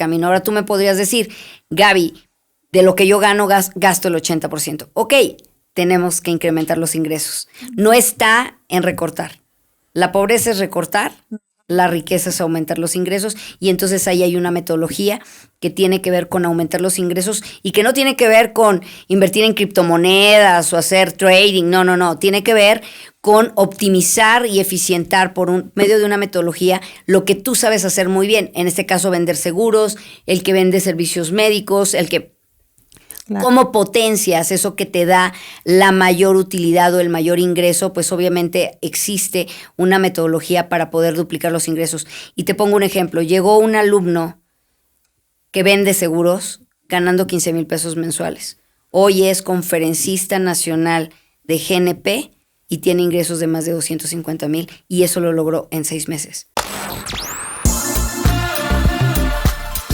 camino. Ahora tú me podrías decir, Gaby, de lo que yo gano, gasto el 80%. Ok, tenemos que incrementar los ingresos. No está en recortar. La pobreza es recortar, la riqueza es aumentar los ingresos, y entonces ahí hay una metodología que tiene que ver con aumentar los ingresos y que no tiene que ver con invertir en criptomonedas o hacer trading, no, tiene que ver con optimizar y eficientar por medio de una metodología lo que tú sabes hacer muy bien, en este caso vender seguros, el que vende servicios médicos, el que... Claro. ¿Cómo potencias eso que te da la mayor utilidad o el mayor ingreso? Pues obviamente existe una metodología para poder duplicar los ingresos. Y te pongo un ejemplo. Llegó un alumno que vende seguros ganando 15,000 pesos mensuales. Hoy es conferencista nacional de GNP y tiene ingresos de más de 250,000, y eso lo logró en 6 meses.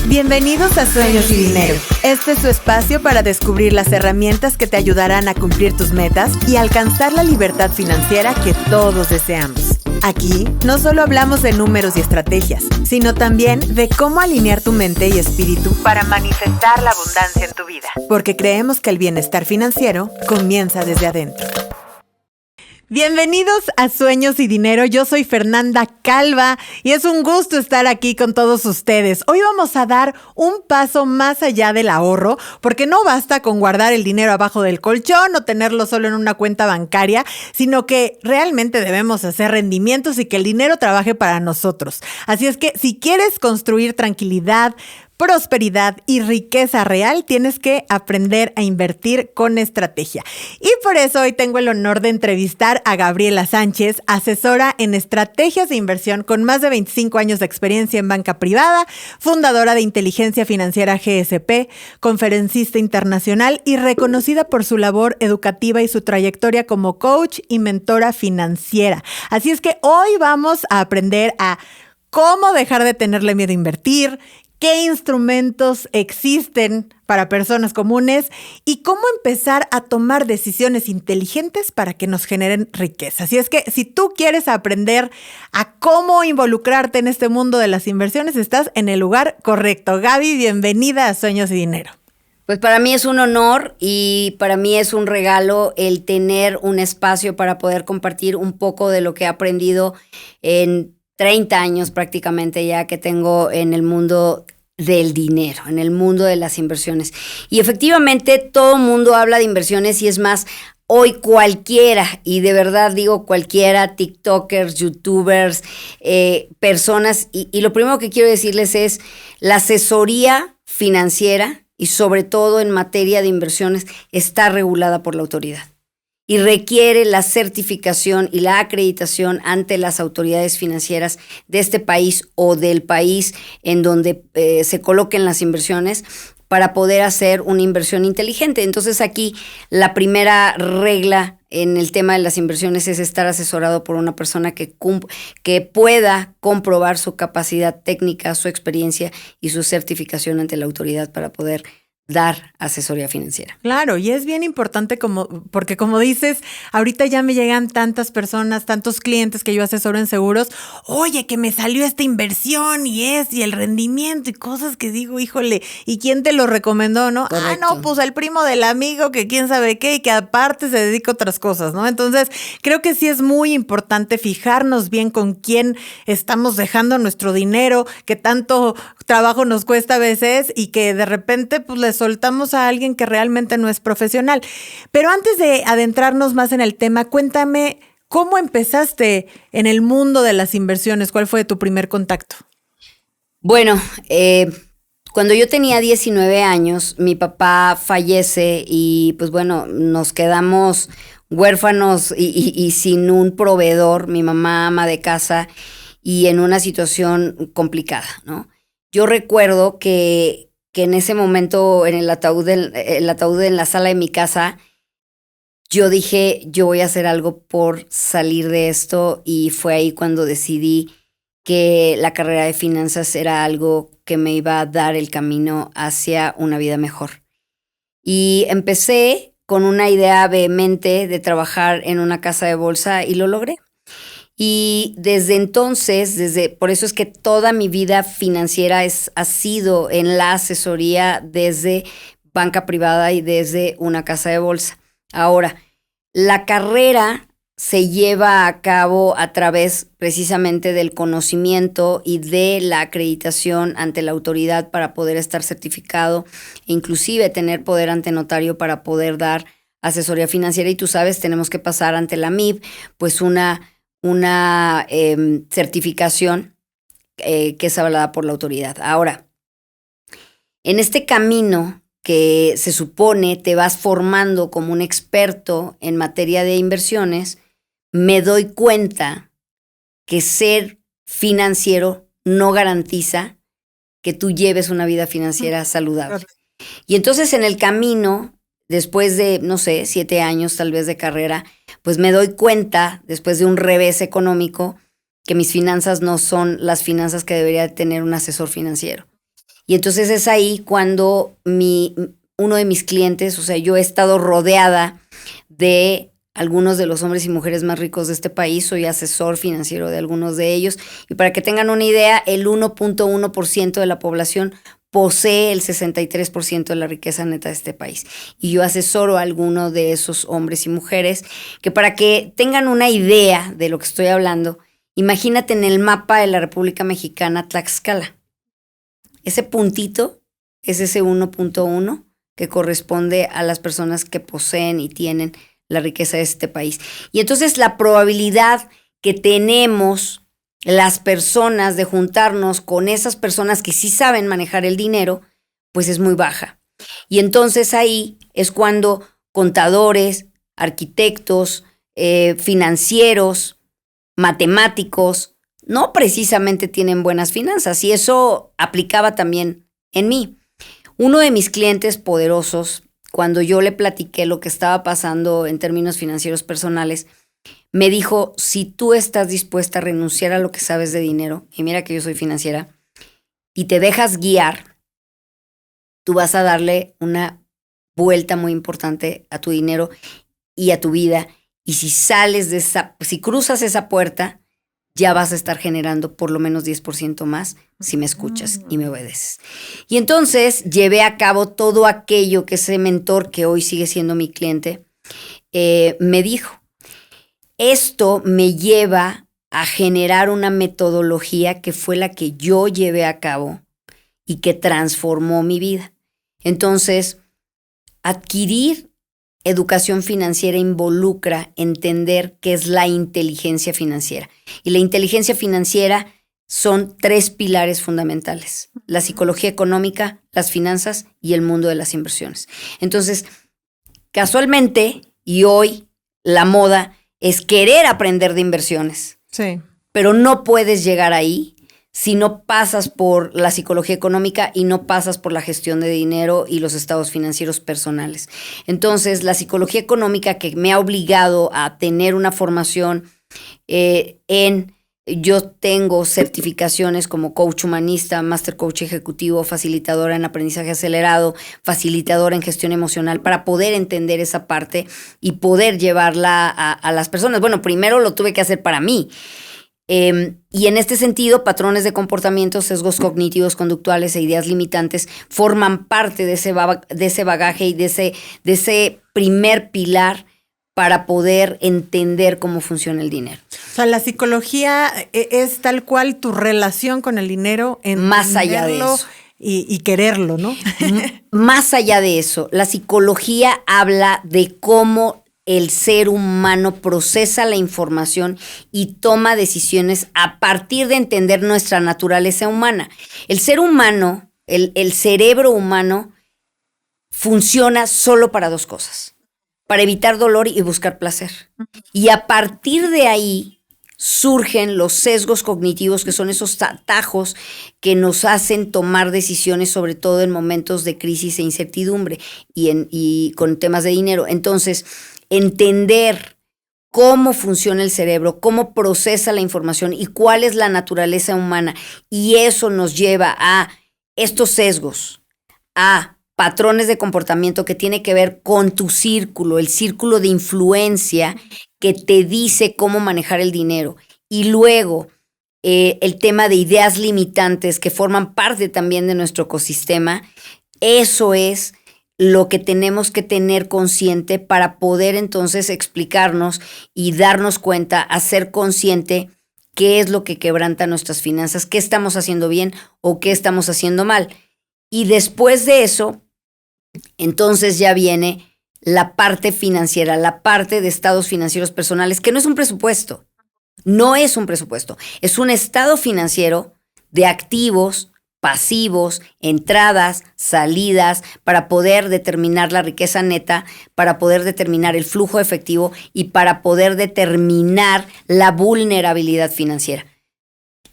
Bienvenidos a Sueños y Dinero. Este es tu espacio para descubrir las herramientas que te ayudarán a cumplir tus metas y alcanzar la libertad financiera que todos deseamos. Aquí no solo hablamos de números y estrategias, sino también de cómo alinear tu mente y espíritu para manifestar la abundancia en tu vida. Porque creemos que el bienestar financiero comienza desde adentro. Bienvenidos a Sueños y Dinero. Yo soy Fernanda Calva y es un gusto estar aquí con todos ustedes. Hoy vamos a dar un paso más allá del ahorro, porque no basta con guardar el dinero abajo del colchón o tenerlo solo en una cuenta bancaria, sino que realmente debemos hacer rendimientos y que el dinero trabaje para nosotros. Así es que si quieres construir tranquilidad, prosperidad y riqueza real, tienes que aprender a invertir con estrategia. Y por eso hoy tengo el honor de entrevistar a Gabriela Sánchez, asesora en estrategias de inversión con más de 25 años de experiencia en banca privada, fundadora de Inteligencia Financiera GSP, conferencista internacional y reconocida por su labor educativa y su trayectoria como coach y mentora financiera. Así es que hoy vamos a aprender a cómo dejar de tenerle miedo a invertir, qué instrumentos existen para personas comunes y cómo empezar a tomar decisiones inteligentes para que nos generen riqueza. Así es que si tú quieres aprender a cómo involucrarte en este mundo de las inversiones, estás en el lugar correcto. Gaby, bienvenida a Sueños y Dinero. Pues para mí es un honor y para mí es un regalo el tener un espacio para poder compartir un poco de lo que he aprendido en 30 años prácticamente ya que tengo en el mundo del dinero, en el mundo de las inversiones. Y efectivamente todo el mundo habla de inversiones y es más, hoy cualquiera, y de verdad digo cualquiera, TikTokers, YouTubers, personas, y lo primero que quiero decirles es la asesoría financiera y sobre todo en materia de inversiones está regulada por la autoridad y requiere la certificación y la acreditación ante las autoridades financieras de este país o del país en donde se coloquen las inversiones para poder hacer una inversión inteligente. Entonces aquí la primera regla en el tema de las inversiones es estar asesorado por una persona que pueda comprobar su capacidad técnica, su experiencia y su certificación ante la autoridad para poder dar asesoría financiera. Claro, y es bien importante porque como dices, ahorita ya me llegan tantas personas, tantos clientes que yo asesoro en seguros, oye, que me salió esta inversión y el rendimiento y cosas que digo, híjole, ¿y quién te lo recomendó, no? Correcto. Ah, no, pues el primo del amigo que quién sabe qué y que aparte se dedica a otras cosas, ¿no? Entonces, creo que sí es muy importante fijarnos bien con quién estamos dejando nuestro dinero, que tanto trabajo nos cuesta a veces y que de repente pues les soltamos a alguien que realmente no es profesional. Pero antes de adentrarnos más en el tema, cuéntame, ¿cómo empezaste en el mundo de las inversiones? ¿Cuál fue tu primer contacto? Bueno, cuando yo tenía 19 años, mi papá fallece y pues bueno, nos quedamos huérfanos y sin un proveedor, mi mamá ama de casa y en una situación complicada, ¿no? Yo recuerdo que en ese momento en el ataúd en la sala de mi casa, yo dije, yo voy a hacer algo por salir de esto, y fue ahí cuando decidí que la carrera de finanzas era algo que me iba a dar el camino hacia una vida mejor. Y empecé con una idea vehemente de trabajar en una casa de bolsa y lo logré. Y desde entonces, por eso es que toda mi vida financiera ha sido en la asesoría desde banca privada y desde una casa de bolsa. Ahora, la carrera se lleva a cabo a través precisamente del conocimiento y de la acreditación ante la autoridad para poder estar certificado e inclusive tener poder ante notario para poder dar asesoría financiera. Y tú sabes, tenemos que pasar ante la MIB, pues una certificación que es avalada por la autoridad. Ahora, en este camino que se supone te vas formando como un experto en materia de inversiones, me doy cuenta que ser financiero no garantiza que tú lleves una vida financiera saludable. Y entonces en el camino, después de, no sé, 7 años tal vez de carrera, pues me doy cuenta, después de un revés económico, que mis finanzas no son las finanzas que debería tener un asesor financiero. Y entonces es ahí cuando uno de mis clientes, o sea, yo he estado rodeada de algunos de los hombres y mujeres más ricos de este país, soy asesor financiero de algunos de ellos, y para que tengan una idea, el 1.1% de la población posee el 63% de la riqueza neta de este país. Y yo asesoro a alguno de esos hombres y mujeres que, para que tengan una idea de lo que estoy hablando, imagínate en el mapa de la República Mexicana Tlaxcala. Ese puntito es ese 1.1 que corresponde a las personas que poseen y tienen la riqueza de este país. Y entonces la probabilidad que tenemos las personas de juntarnos con esas personas que sí saben manejar el dinero, pues es muy baja. Y entonces ahí es cuando contadores, arquitectos, financieros, matemáticos, no precisamente tienen buenas finanzas, y eso aplicaba también en mí. Uno de mis clientes poderosos, cuando yo le platiqué lo que estaba pasando en términos financieros personales, me dijo, si tú estás dispuesta a renunciar a lo que sabes de dinero, y mira que yo soy financiera, y te dejas guiar, tú vas a darle una vuelta muy importante a tu dinero y a tu vida. Y si si cruzas esa puerta, ya vas a estar generando por lo menos 10% más si me escuchas y me obedeces. Y entonces llevé a cabo todo aquello que ese mentor, que hoy sigue siendo mi cliente, me dijo. Esto me lleva a generar una metodología que fue la que yo llevé a cabo y que transformó mi vida. Entonces, adquirir educación financiera involucra entender qué es la inteligencia financiera. Y la inteligencia financiera son 3 pilares fundamentales: la psicología económica, las finanzas y el mundo de las inversiones. Entonces, casualmente, y hoy la moda es querer aprender de inversiones. Sí. Pero no puedes llegar ahí si no pasas por la psicología económica y no pasas por la gestión de dinero y los estados financieros personales. Entonces, la psicología económica, que me ha obligado a tener una formación yo tengo certificaciones como coach humanista, master coach ejecutivo, facilitadora en aprendizaje acelerado, facilitadora en gestión emocional, para poder entender esa parte y poder llevarla a las personas. Bueno, primero lo tuve que hacer para mí. Y en este sentido, patrones de comportamiento, sesgos cognitivos conductuales e ideas limitantes forman parte de ese bagaje y de ese primer pilar para poder entender cómo funciona el dinero. O sea, la psicología es tal cual tu relación con el dinero, más allá de eso. Y quererlo, ¿no? Más allá de eso, la psicología habla de cómo el ser humano procesa la información y toma decisiones a partir de entender nuestra naturaleza humana. El ser humano, el cerebro humano, funciona solo para 2 cosas: para evitar dolor y buscar placer. Y a partir de ahí surgen los sesgos cognitivos, que son esos atajos que nos hacen tomar decisiones, sobre todo en momentos de crisis e incertidumbre y con temas de dinero. Entonces, entender cómo funciona el cerebro, cómo procesa la información y cuál es la naturaleza humana, y eso nos lleva a estos sesgos, a patrones de comportamiento que tiene que ver con tu círculo, el círculo de influencia que te dice cómo manejar el dinero. y luego el tema de ideas limitantes que forman parte también de nuestro ecosistema, eso es lo que tenemos que tener consciente para poder entonces explicarnos y darnos cuenta, hacer consciente qué es lo que quebranta nuestras finanzas, qué estamos haciendo bien o qué estamos haciendo mal. Y después de eso, entonces ya viene la parte financiera, la parte de estados financieros personales, que no es un presupuesto, no es un presupuesto, es un estado financiero de activos, pasivos, entradas, salidas, para poder determinar la riqueza neta, para poder determinar el flujo efectivo y para poder determinar la vulnerabilidad financiera.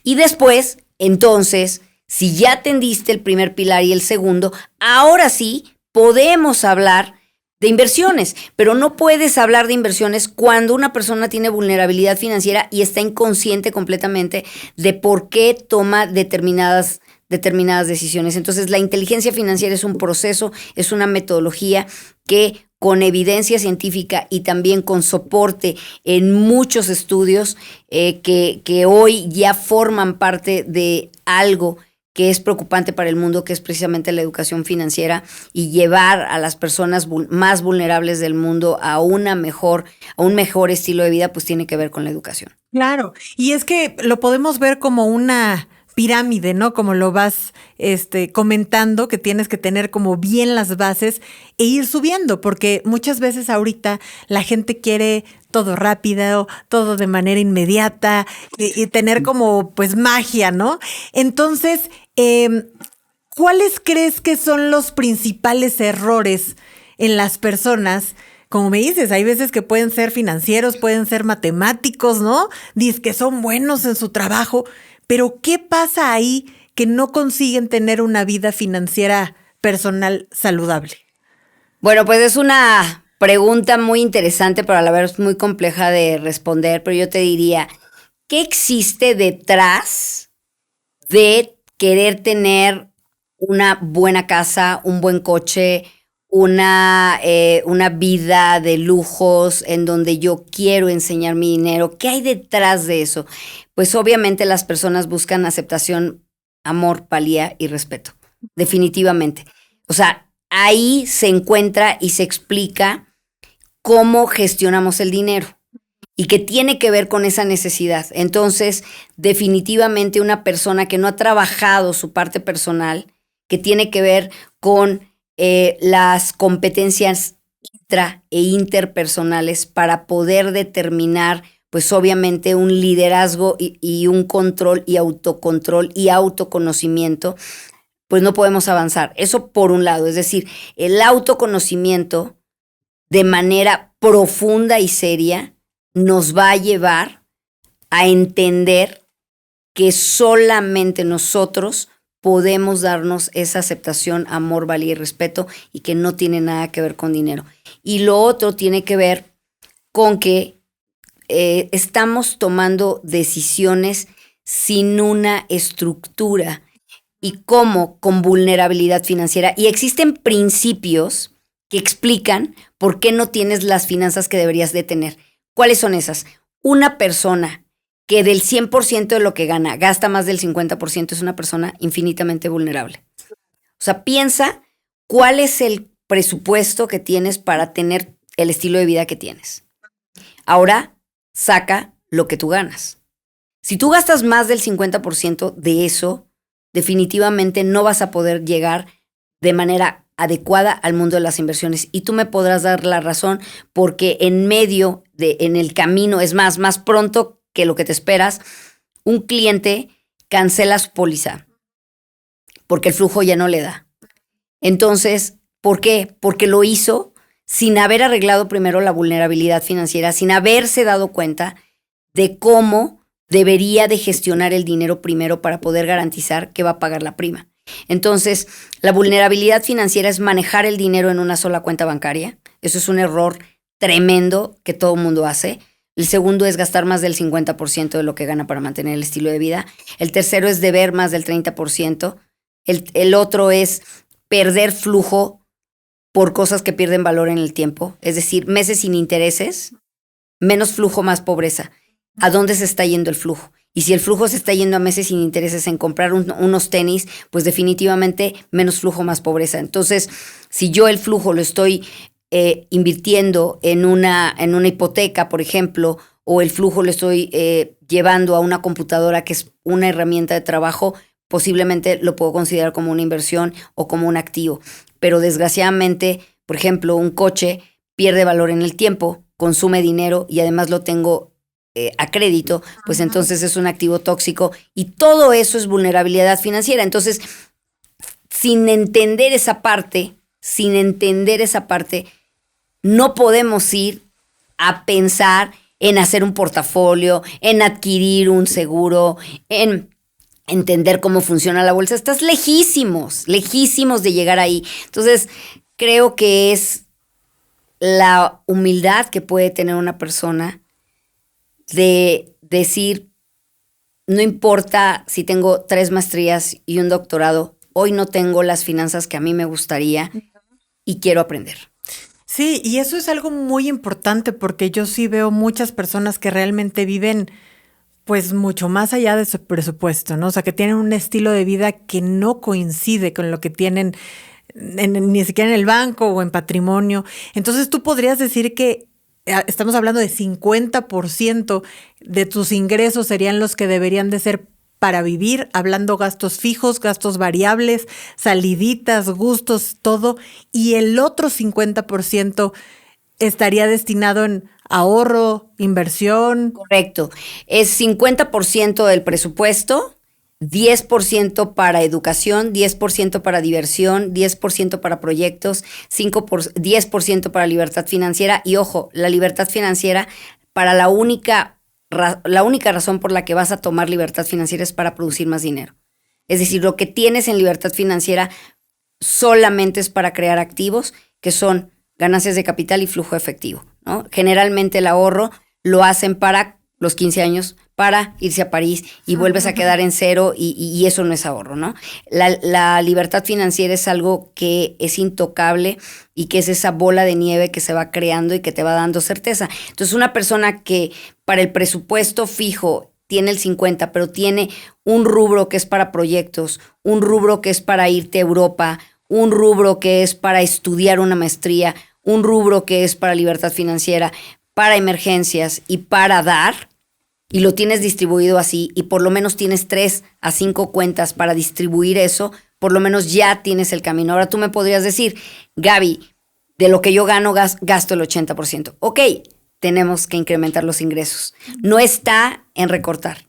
Y después, entonces, si ya atendiste el primer pilar y el segundo, ahora sí podemos hablar de inversiones, pero no puedes hablar de inversiones cuando una persona tiene vulnerabilidad financiera y está inconsciente completamente de por qué toma determinadas decisiones. Entonces, la inteligencia financiera es un proceso, es una metodología que con evidencia científica y también con soporte en muchos estudios que hoy ya forman parte de algo que es preocupante para el mundo, que es precisamente la educación financiera y llevar a las personas más vulnerables del mundo a un mejor estilo de vida, pues tiene que ver con la educación. Claro, y es que lo podemos ver como una pirámide, ¿no? Como lo vas comentando, que tienes que tener como bien las bases e ir subiendo, porque muchas veces ahorita la gente quiere todo rápido, todo de manera inmediata y tener como pues magia, ¿no? Entonces, ¿cuáles crees que son los principales errores en las personas? Como me dices, hay veces que pueden ser financieros, pueden ser matemáticos, ¿no? Dices que son buenos en su trabajo, pero ¿qué pasa ahí que no consiguen tener una vida financiera personal saludable? Bueno, pues es una pregunta muy interesante, pero a la vez muy compleja de responder, pero yo te diría, ¿qué existe detrás de querer tener una buena casa, un buen coche, una vida de lujos en donde yo quiero enseñar mi dinero? ¿Qué hay detrás de eso? Pues obviamente las personas buscan aceptación, amor, valía y respeto, definitivamente. O sea, ahí se encuentra y se explica cómo gestionamos el dinero y que tiene que ver con esa necesidad. Entonces, definitivamente una persona que no ha trabajado su parte personal, que tiene que ver con las competencias intra e interpersonales para poder determinar, pues obviamente un liderazgo y un control y autocontrol y autoconocimiento, pues no podemos avanzar. Eso por un lado, es decir, el autoconocimiento de manera profunda y seria nos va a llevar a entender que solamente nosotros podemos darnos esa aceptación, amor, valía y respeto y que no tiene nada que ver con dinero. Y lo otro tiene que ver con que estamos tomando decisiones sin una estructura y cómo con vulnerabilidad financiera. Y existen principios que explican por qué no tienes las finanzas que deberías de tener. ¿Cuáles son esas? Una persona que del 100% de lo que gana gasta más del 50% es una persona infinitamente vulnerable. O sea, piensa cuál es el presupuesto que tienes para tener el estilo de vida que tienes. Ahora, saca lo que tú ganas. Si tú gastas más del 50% de eso, definitivamente no vas a poder llegar de manera adecuada al mundo de las inversiones. Y tú me podrás dar la razón porque en el camino, es más pronto que lo que te esperas, un cliente cancela su póliza porque el flujo ya no le da. Entonces, ¿por qué? Porque lo hizo sin haber arreglado primero la vulnerabilidad financiera, sin haberse dado cuenta de cómo debería de gestionar el dinero primero para poder garantizar que va a pagar la prima. Entonces, la vulnerabilidad financiera es manejar el dinero en una sola cuenta bancaria. Eso es un error tremendo que todo el mundo hace. El segundo es gastar más del 50% de lo que gana para mantener el estilo de vida. El tercero es deber más del 30%. El otro es perder flujo por cosas que pierden valor en el tiempo. Es decir, meses sin intereses, menos flujo, más pobreza. a dónde se está yendo el flujo. Y si el flujo se está yendo a meses sin intereses en comprar unos tenis, pues definitivamente menos flujo, más pobreza. Entonces, si yo el flujo lo estoy invirtiendo en una hipoteca, por ejemplo, o el flujo lo estoy llevando a una computadora que es una herramienta de trabajo, posiblemente lo puedo considerar como una inversión o como un activo. Pero desgraciadamente, por ejemplo, un coche pierde valor en el tiempo, consume dinero y además lo tengo a crédito, pues entonces es un activo tóxico y todo eso es vulnerabilidad financiera. Entonces, sin entender esa parte, no podemos ir a pensar en hacer un portafolio, en adquirir un seguro, en entender cómo funciona la bolsa. Estás lejísimos de llegar ahí. Entonces, creo que es la humildad que puede tener una persona de decir, no importa si tengo 3 maestrías y un doctorado, hoy no tengo las finanzas que a mí me gustaría y quiero aprender. Sí, y eso es algo muy importante porque yo sí veo muchas personas que realmente viven pues mucho más allá de su presupuesto, ¿no? O sea, que tienen un estilo de vida que no coincide con lo que tienen ni siquiera en el banco o en patrimonio. Entonces tú podrías decir que estamos hablando de 50% de tus ingresos serían los que deberían de ser para vivir, hablando gastos fijos, gastos variables, saliditas, gustos, todo, y el otro 50% estaría destinado en ahorro, inversión. Correcto. Es 50% del presupuesto, 10% para educación, 10% para diversión, 10% para proyectos, 10% para libertad financiera. Y ojo, la libertad financiera, para la única razón por la que vas a tomar libertad financiera es para producir más dinero. Es decir, lo que tienes en libertad financiera solamente es para crear activos que son ganancias de capital y flujo efectivo, ¿no? Generalmente el ahorro lo hacen para los 15 años, para irse a París y vuelves a quedar en cero y eso no es ahorro, ¿no? La libertad financiera es algo que es intocable y que es esa bola de nieve que se va creando y que te va dando certeza. Entonces, una persona que para el presupuesto fijo tiene el 50, pero tiene un rubro que es para proyectos, un rubro que es para irte a Europa, un rubro que es para estudiar una maestría, un rubro que es para libertad financiera, para emergencias y para dar, y lo tienes distribuido así, y por lo menos tienes 3 a 5 cuentas para distribuir eso, por lo menos ya tienes el camino. Ahora tú me podrías decir, Gaby, de lo que yo gano, gasto el 80%. Ok, tenemos que incrementar los ingresos. No está en recortar.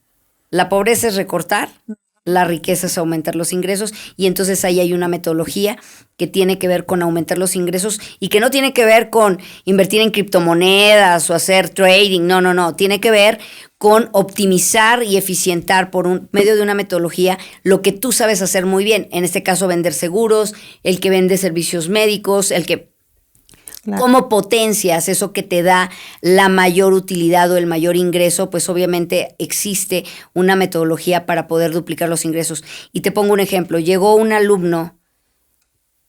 La pobreza es recortar, la riqueza es aumentar los ingresos, y entonces ahí hay una metodología que tiene que ver con aumentar los ingresos y que no tiene que ver con invertir en criptomonedas o hacer trading, no, tiene que ver con optimizar y eficientar por medio de una metodología lo que tú sabes hacer muy bien, en este caso vender seguros, el que vende servicios médicos, el que... Claro. ¿Cómo potencias eso que te da la mayor utilidad o el mayor ingreso? Pues obviamente existe una metodología para poder duplicar los ingresos. Y te pongo un ejemplo. Llegó un alumno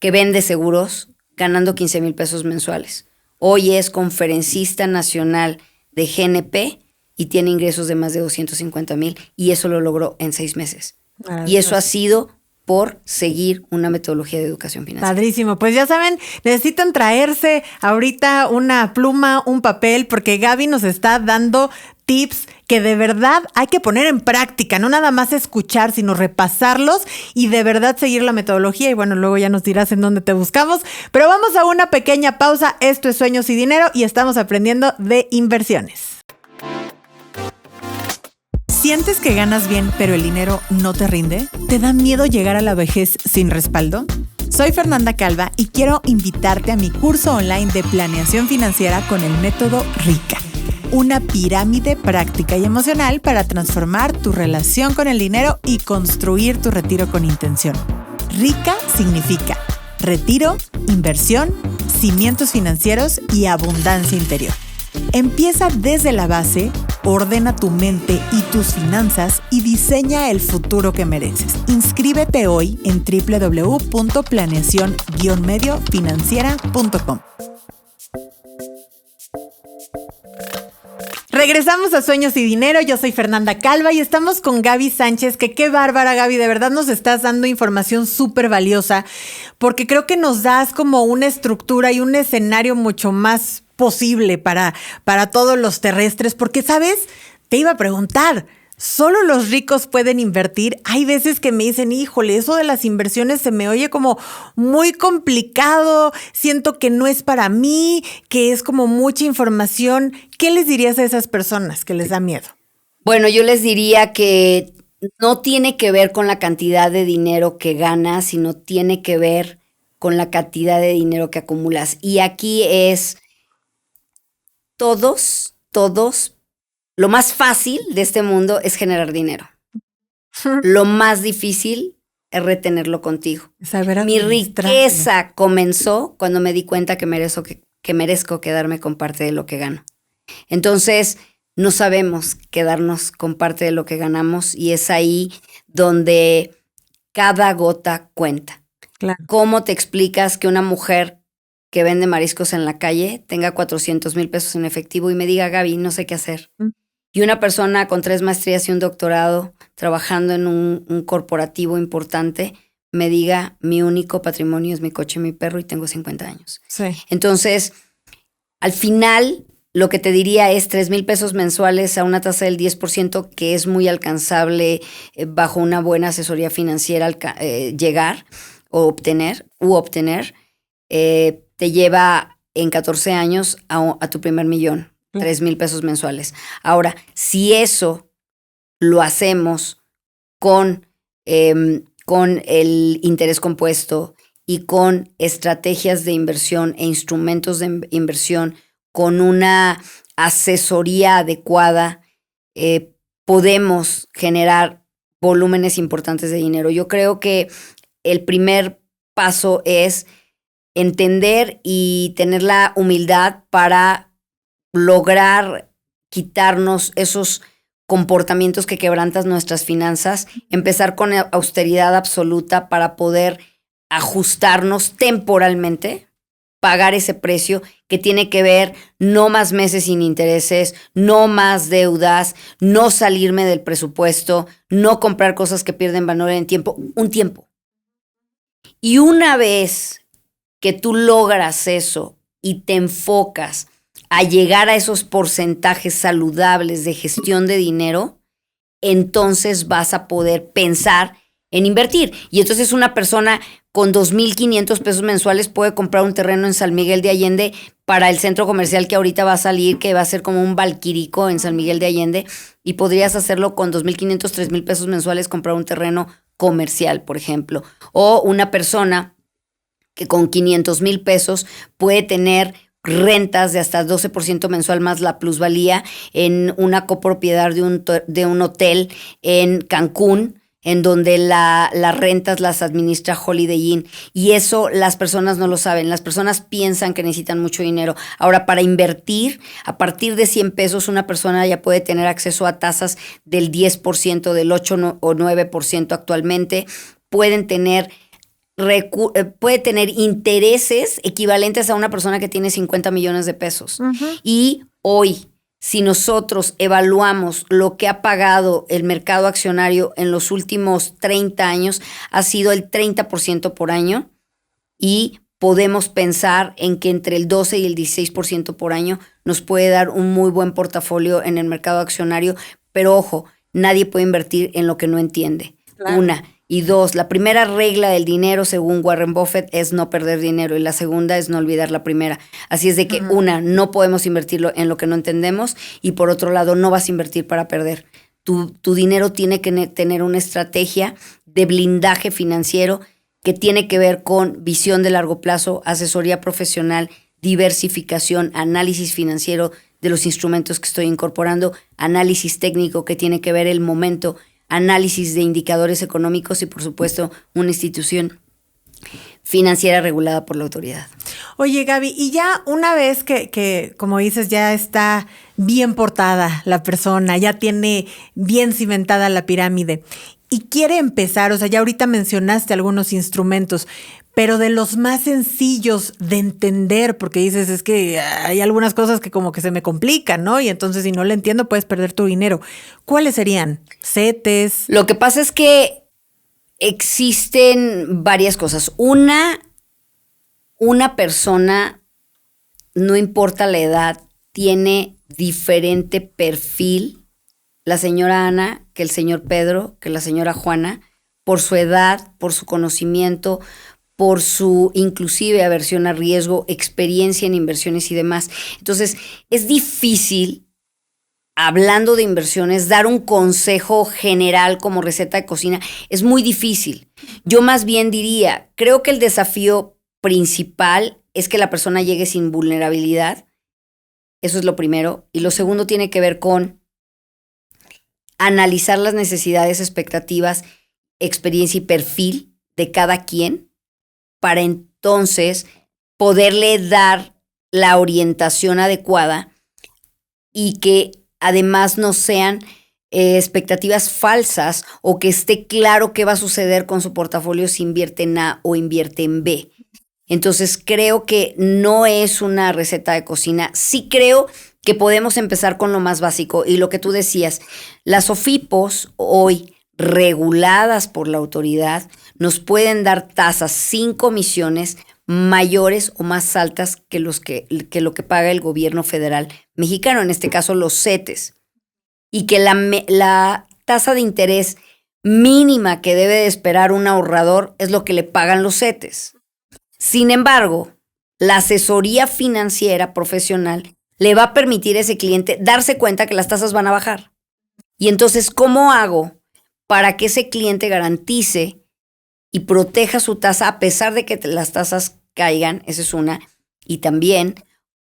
que vende seguros ganando 15,000 pesos mensuales. Hoy es conferencista nacional de GNP y tiene ingresos de más de 250,000 y eso lo logró en 6 meses. Y eso ha sido por seguir una metodología de educación financiera. Padrísimo. Pues ya saben, necesitan traerse ahorita una pluma, un papel, porque Gaby nos está dando tips que de verdad hay que poner en práctica, no nada más escuchar, sino repasarlos y de verdad seguir la metodología. Y bueno, luego ya nos dirás en dónde te buscamos. Pero vamos a una pequeña pausa. Esto es Sueños y Dinero y estamos aprendiendo de inversiones. ¿Sientes que ganas bien, pero el dinero no te rinde? ¿Te da miedo llegar a la vejez sin respaldo? Soy Fernanda Calva y quiero invitarte a mi curso online de planeación financiera con el método RICA. Una pirámide práctica y emocional para transformar tu relación con el dinero y construir tu retiro con intención. RICA significa retiro, inversión, cimientos financieros y abundancia interior. Empieza desde la base, ordena tu mente y tus finanzas y diseña el futuro que mereces. Inscríbete hoy en www.planeacion-mediofinanciera.com. Regresamos a Sueños y Dinero. Yo soy Fernanda Calva y estamos con Gaby Sánchez, que qué bárbara, Gaby. De verdad nos estás dando información súper valiosa porque creo que nos das como una estructura y un escenario mucho más posible para todos los terrestres. Porque, ¿sabes? Te iba a preguntar, ¿solo los ricos pueden invertir? Hay veces que me dicen, híjole, eso de las inversiones se me oye como muy complicado, siento que no es para mí, que es como mucha información. ¿Qué les dirías a esas personas que les da miedo? Bueno, yo les diría que no tiene que ver con la cantidad de dinero que ganas, sino tiene que ver con la cantidad de dinero que acumulas. Y aquí es todos, lo más fácil de este mundo es generar dinero. Lo más difícil es retenerlo contigo. Mi riqueza comenzó cuando me di cuenta que merezco quedarme con parte de lo que gano. Entonces, no sabemos quedarnos con parte de lo que ganamos y es ahí donde cada gota cuenta. Claro. ¿Cómo te explicas que una mujer que vende mariscos en la calle tenga 400,000 pesos en efectivo y me diga, Gaby, no sé qué hacer? Y una persona con 3 maestrías y un doctorado trabajando en un corporativo importante me diga, mi único patrimonio es mi coche y mi perro y tengo 50 años. Sí. Entonces, al final, lo que te diría es 3,000 pesos mensuales a una tasa del 10%, que es muy alcanzable bajo una buena asesoría financiera llegar o obtener, te lleva en 14 años a tu primer millón. 3,000 pesos mensuales. Ahora, si eso lo hacemos con el interés compuesto y con estrategias de inversión e instrumentos de inversión, con una asesoría adecuada, podemos generar volúmenes importantes de dinero. Yo creo que el primer paso es entender y tener la humildad para lograr quitarnos esos comportamientos que quebrantan nuestras finanzas, empezar con austeridad absoluta para poder ajustarnos temporalmente, pagar ese precio que tiene que ver no más meses sin intereses, no más deudas, no salirme del presupuesto, no comprar cosas que pierden valor en tiempo, un tiempo. Y una vez que tú logras eso y te enfocas a llegar a esos porcentajes saludables de gestión de dinero, entonces vas a poder pensar en invertir. Y entonces una persona con 2,500 pesos mensuales puede comprar un terreno en San Miguel de Allende para el centro comercial que ahorita va a salir, que va a ser como un Valquirico en San Miguel de Allende, y podrías hacerlo con 2,500, 3,000 pesos mensuales, comprar un terreno comercial, por ejemplo. O una persona que con 500,000 pesos puede tener rentas de hasta 12% mensual más la plusvalía en una copropiedad de un hotel en Cancún, en donde las rentas las administra Holiday Inn. Y eso las personas no lo saben. Las personas piensan que necesitan mucho dinero. Ahora, para invertir, a partir de 100 pesos, una persona ya puede tener acceso a tasas del 10%, del 8 o 9% actualmente. Puede tener intereses equivalentes a una persona que tiene 50 millones de pesos. Y hoy, si nosotros evaluamos lo que ha pagado el mercado accionario en los últimos 30 años, ha sido el 30% por año y podemos pensar en que entre el 12 y el 16% por año nos puede dar un muy buen portafolio en el mercado accionario. Pero ojo, nadie puede invertir en lo que no entiende. Claro. 1. Y 2, la primera regla del dinero, según Warren Buffett, es no perder dinero. Y la segunda es no olvidar la primera. Así es de que, no podemos invertirlo en lo que no entendemos. Y por otro lado, no vas a invertir para perder. Tu dinero tiene que tener una estrategia de blindaje financiero que tiene que ver con visión de largo plazo, asesoría profesional, diversificación, análisis financiero de los instrumentos que estoy incorporando, análisis técnico que tiene que ver el momento, análisis de indicadores económicos y, por supuesto, una institución financiera regulada por la autoridad. Oye, Gaby, y ya una vez que, como dices, ya está bien portada la persona, ya tiene bien cimentada la pirámide y quiere empezar, o sea, ya ahorita mencionaste algunos instrumentos, pero de los más sencillos de entender, porque dices, es que hay algunas cosas que como que se me complican, ¿no? Y entonces si no le entiendo puedes perder tu dinero. ¿Cuáles serían? ¿CETES? Lo que pasa es que existen varias cosas. Una persona, no importa la edad, tiene diferente perfil, la señora Ana, que el señor Pedro, que la señora Juana, por su edad, por su conocimiento, por su inclusive aversión a riesgo, experiencia en inversiones y demás. Entonces, es difícil, hablando de inversiones, dar un consejo general como receta de cocina. Es muy difícil. Yo más bien diría, creo que el desafío principal es que la persona llegue sin vulnerabilidad. Eso es lo primero. Y lo segundo tiene que ver con analizar las necesidades, expectativas, experiencia y perfil de cada quien para entonces poderle dar la orientación adecuada y que además no sean expectativas falsas o que esté claro qué va a suceder con su portafolio si invierte en A o invierte en B. Entonces creo que no es una receta de cocina. Sí creo que podemos empezar con lo más básico y lo que tú decías, las OFIPOS hoy reguladas por la autoridad nos pueden dar tasas sin comisiones mayores o más altas que lo que paga el gobierno federal mexicano, en este caso los CETES, y que la tasa de interés mínima que debe de esperar un ahorrador es lo que le pagan los CETES. Sin embargo, la asesoría financiera profesional le va a permitir a ese cliente darse cuenta que las tasas van a bajar. Y entonces, ¿cómo hago para que ese cliente garantice y proteja su tasa a pesar de que las tasas caigan? Esa es una. Y también,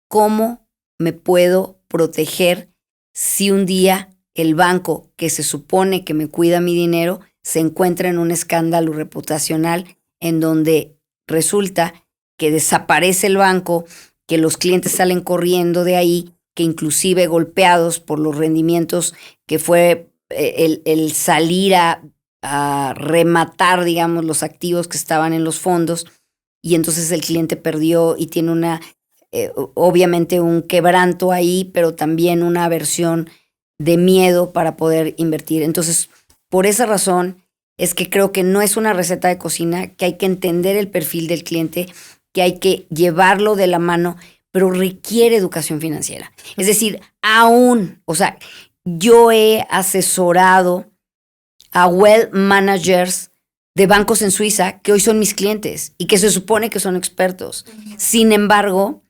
¿cómo me puedo proteger si un día el banco que se supone que me cuida mi dinero se encuentra en un escándalo reputacional en donde resulta que desaparece el banco, que los clientes salen corriendo de ahí, que inclusive golpeados por los rendimientos que fue el salir a rematar, digamos, los activos que estaban en los fondos, y entonces el cliente perdió y tiene obviamente un quebranto ahí, pero también una aversión de miedo para poder invertir. Entonces, por esa razón es que creo que no es una receta de cocina, que hay que entender el perfil del cliente, que hay que llevarlo de la mano, pero requiere educación financiera. Es decir, yo he asesorado a wealth managers de bancos en Suiza que hoy son mis clientes y que se supone que son expertos. Sin embargo,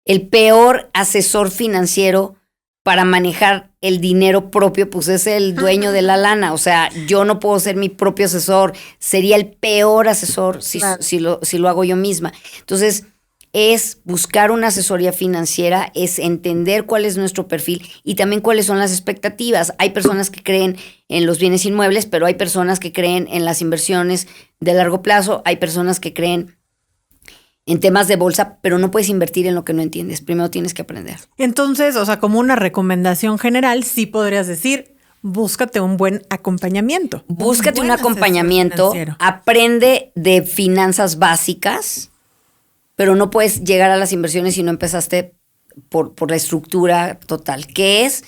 el peor asesor financiero para manejar el dinero propio, pues es el dueño de la lana. O sea, yo no puedo ser mi propio asesor. Sería el peor asesor si lo hago yo misma. Entonces, es buscar una asesoría financiera, es entender cuál es nuestro perfil y también cuáles son las expectativas. Hay personas que creen en los bienes inmuebles, pero hay personas que creen en las inversiones de largo plazo. Hay personas que creen en temas de bolsa, pero no puedes invertir en lo que no entiendes. Primero tienes que aprender. Entonces, o sea, como una recomendación general, sí podrías decir, búscate un buen acompañamiento. Búscate un acompañamiento, aprende de finanzas básicas, pero no puedes llegar a las inversiones si no empezaste por la estructura total, que es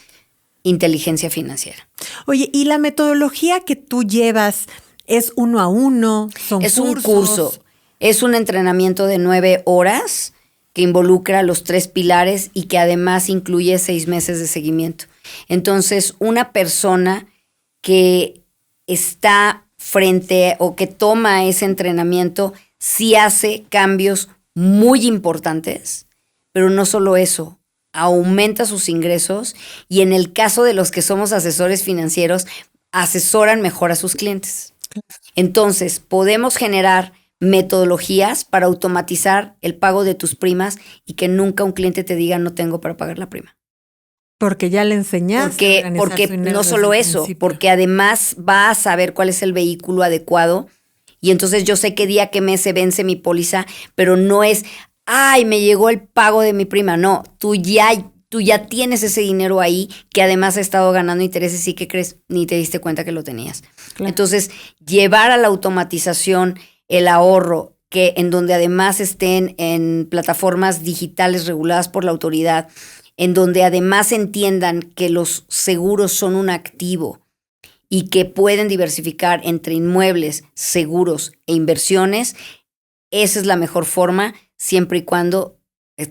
inteligencia financiera. Oye, ¿y la metodología que tú llevas es 1 a 1? Es un curso. Es un entrenamiento de 9 horas que involucra los 3 pilares y que además incluye 6 meses de seguimiento. Entonces, una persona que está frente o que toma ese entrenamiento sí hace cambios muy importantes, pero no solo eso, aumenta sus ingresos y en el caso de los que somos asesores financieros, asesoran mejor a sus clientes. Entonces, podemos generar metodologías para automatizar el pago de tus primas y que nunca un cliente te diga no tengo para pagar la prima. Porque ya le enseñaste. Porque no solo eso, porque además va a saber cuál es el vehículo adecuado y entonces yo sé qué día, qué mes se vence mi póliza, pero no es, ay, me llegó el pago de mi prima. No, tú ya tienes ese dinero ahí que además ha estado ganando intereses y ¿qué crees? Ni te diste cuenta que lo tenías. Claro. Entonces, llevar a la automatización el ahorro que en donde además estén en plataformas digitales reguladas por la autoridad, en donde además entiendan que los seguros son un activo y que pueden diversificar entre inmuebles, seguros e inversiones, esa es la mejor forma, siempre y cuando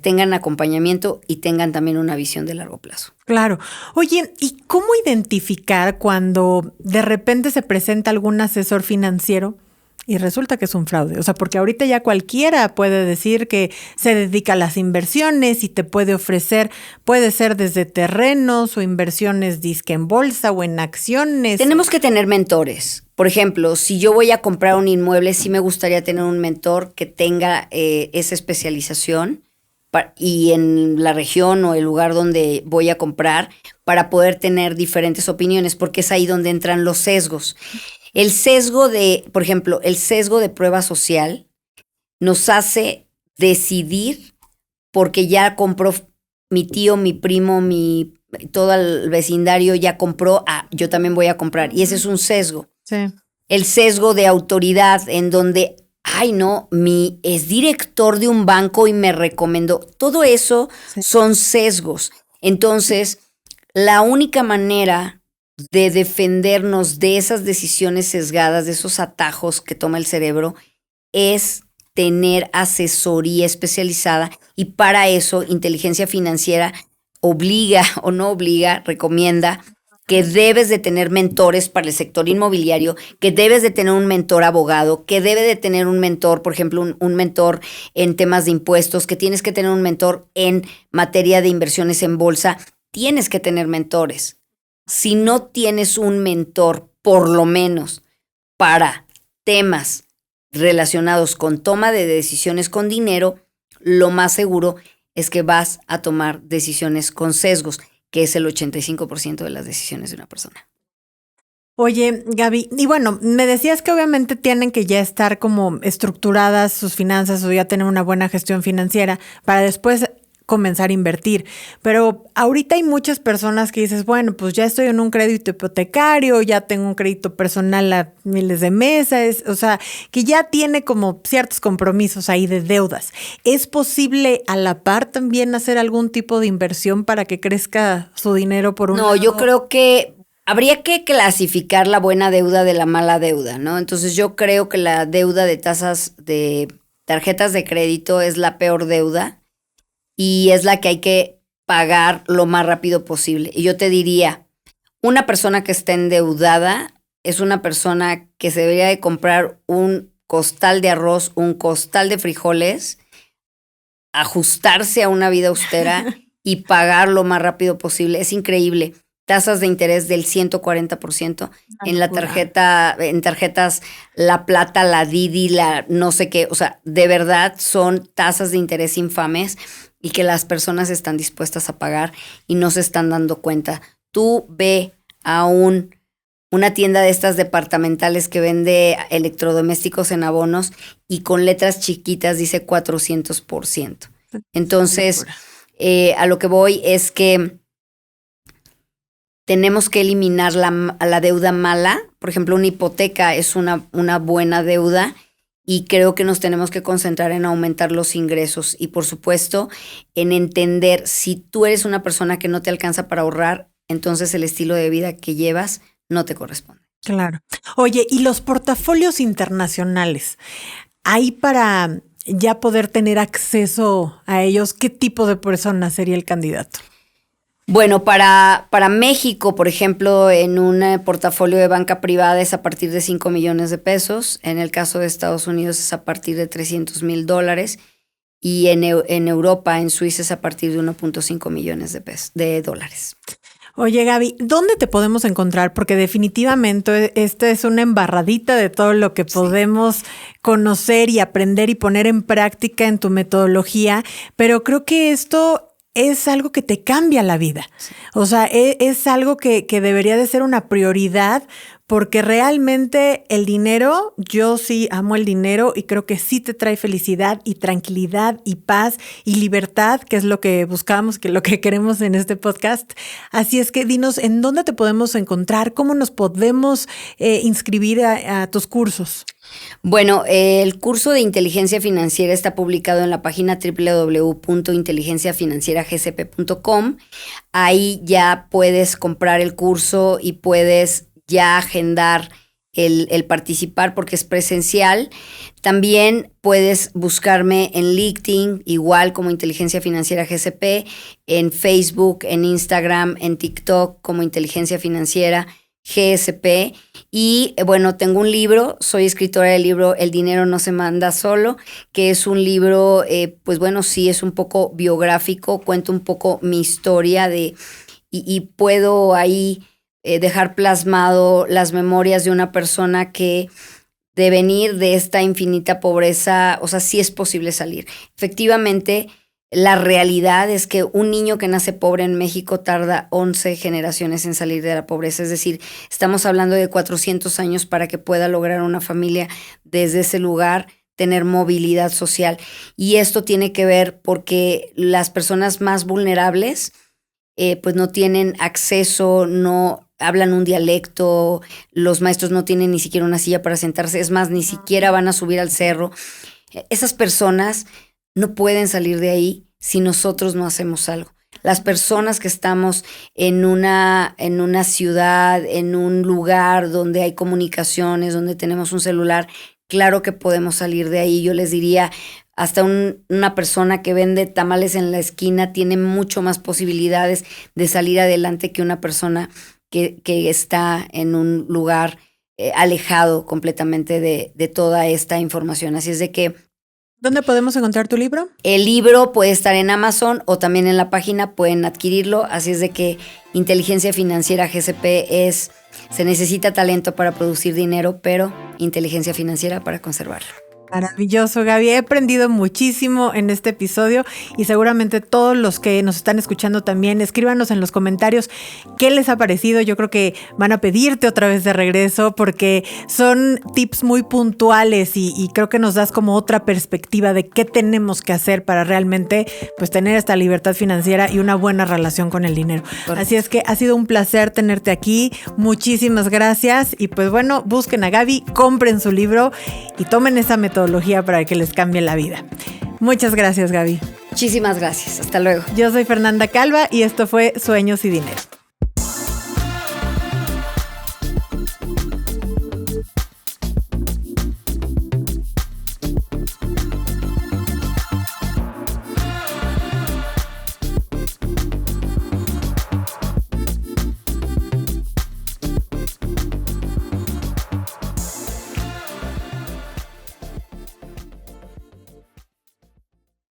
tengan acompañamiento y tengan también una visión de largo plazo. Claro. Oye, ¿y cómo identificar cuando de repente se presenta algún asesor financiero y resulta que es un fraude? O sea, porque ahorita ya cualquiera puede decir que se dedica a las inversiones y te puede ofrecer, puede ser desde terrenos o inversiones disque en bolsa o en acciones. Tenemos que tener mentores. Por ejemplo, si yo voy a comprar un inmueble, sí me gustaría tener un mentor que tenga esa especialización y en la región o el lugar donde voy a comprar para poder tener diferentes opiniones, porque es ahí donde entran los sesgos. El sesgo por ejemplo, el sesgo de prueba social nos hace decidir porque ya compró mi tío, mi primo, todo el vecindario ya compró, yo también voy a comprar. Y ese es un sesgo. Sí. El sesgo de autoridad en donde, es director de un banco y me recomendó. Todo eso son sesgos. Entonces, la única manera de defendernos de esas decisiones sesgadas, de esos atajos que toma el cerebro, es tener asesoría especializada, y para eso inteligencia financiera obliga o no obliga, recomienda que debes de tener mentores para el sector inmobiliario, que debes de tener un mentor abogado, que debe de tener un mentor, por ejemplo, un mentor en temas de impuestos, que tienes que tener un mentor en materia de inversiones en bolsa. Tienes que tener mentores. Si no tienes un mentor, por lo menos para temas relacionados con toma de decisiones con dinero, lo más seguro es que vas a tomar decisiones con sesgos, que es el 85% de las decisiones de una persona. Oye, Gaby, y bueno, me decías que obviamente tienen que ya estar como estructuradas sus finanzas o ya tener una buena gestión financiera para después comenzar a invertir. Pero ahorita hay muchas personas que dices, bueno, pues ya estoy en un crédito hipotecario, ya tengo un crédito personal a miles de meses, o sea, que ya tiene como ciertos compromisos ahí de deudas. ¿Es posible a la par también hacer algún tipo de inversión para que crezca su dinero por un lado? No, yo creo que habría que clasificar la buena deuda de la mala deuda, ¿no? Entonces yo creo que la deuda de tasas de tarjetas de crédito es la peor deuda y es la que hay que pagar lo más rápido posible. Y yo te diría, una persona que está endeudada es una persona que se debería de comprar un costal de arroz, un costal de frijoles, ajustarse a una vida austera y pagar lo más rápido posible. Es increíble. Tasas de interés del 140% en la tarjeta, en tarjetas La Plata, la Didi, la no sé qué. O sea, de verdad son tasas de interés infames y que las personas están dispuestas a pagar y no se están dando cuenta. Tú ve a una tienda de estas departamentales que vende electrodomésticos en abonos y con letras chiquitas dice 400%. Entonces, a lo que voy es que tenemos que eliminar la deuda mala. Por ejemplo, una hipoteca es una buena deuda y creo que nos tenemos que concentrar en aumentar los ingresos y, por supuesto, en entender si tú eres una persona que no te alcanza para ahorrar, entonces el estilo de vida que llevas no te corresponde. Claro. Oye, ¿y los portafolios internacionales? ¿Hay para ya poder tener acceso a ellos? ¿Qué tipo de persona sería el candidato? Bueno, para México, por ejemplo, en un portafolio de banca privada es a partir de 5 millones de pesos. En el caso de Estados Unidos es a partir de $300,000. Y en Europa, en Suiza, es a partir de 1.5 millones de dólares. Oye, Gaby, ¿dónde te podemos encontrar? Porque definitivamente esta es una embarradita de todo lo que podemos conocer y aprender y poner en práctica en tu metodología, pero creo que esto es algo que te cambia la vida. Sí. O sea, es algo que debería de ser una prioridad porque realmente el dinero, yo sí amo el dinero y creo que sí te trae felicidad y tranquilidad y paz y libertad, que es lo que buscamos, que es lo que queremos en este podcast. Así es que dinos, ¿en dónde te podemos encontrar? ¿Cómo nos podemos inscribir a tus cursos? Bueno, el curso de inteligencia financiera está publicado en la página www.inteligenciafinancieragcp.com. Ahí ya puedes comprar el curso y puedes ya agendar el participar porque es presencial. También puedes buscarme en LinkedIn, igual como Inteligencia Financiera GCP, en Facebook, en Instagram, en TikTok como Inteligencia Financiera GSP. Y bueno, tengo un libro, soy escritora del libro El dinero no se manda solo, que es un libro, pues bueno, sí es un poco biográfico, cuento un poco mi historia y puedo ahí dejar plasmado las memorias de una persona que de venir de esta infinita pobreza, o sea, sí es posible salir. Efectivamente, la realidad es que un niño que nace pobre en México tarda 11 generaciones en salir de la pobreza. Es decir, estamos hablando de 400 años para que pueda lograr una familia desde ese lugar, tener movilidad social. Y esto tiene que ver porque las personas más vulnerables pues no tienen acceso, no hablan un dialecto, los maestros no tienen ni siquiera una silla para sentarse, es más, ni siquiera van a subir al cerro. Esas personas no pueden salir de ahí si nosotros no hacemos algo. Las personas que estamos en una ciudad, en un lugar donde hay comunicaciones, donde tenemos un celular, claro que podemos salir de ahí. Yo les diría, hasta una persona que vende tamales en la esquina tiene mucho más posibilidades de salir adelante que una persona que está en un lugar alejado completamente de toda esta información. Así es de que ¿dónde podemos encontrar tu libro? el libro puede estar en Amazon o también en la página pueden adquirirlo. Así es de que Inteligencia Financiera GCP se necesita talento para producir dinero, pero inteligencia financiera para conservarlo. Maravilloso, Gaby. He aprendido muchísimo en este episodio y seguramente todos los que nos están escuchando también, escríbanos en los comentarios qué les ha parecido. Yo creo que van a pedirte otra vez de regreso porque son tips muy puntuales y creo que nos das como otra perspectiva de qué tenemos que hacer para realmente pues tener esta libertad financiera y una buena relación con el dinero. Correcto. Así es que ha sido un placer tenerte aquí. Muchísimas gracias y pues bueno, busquen a Gaby, compren su libro y tomen esa metodología para que les cambie la vida. Muchas gracias, Gaby. Muchísimas gracias. Hasta luego. Yo soy Fernanda Calva y esto fue Sueños y Dinero.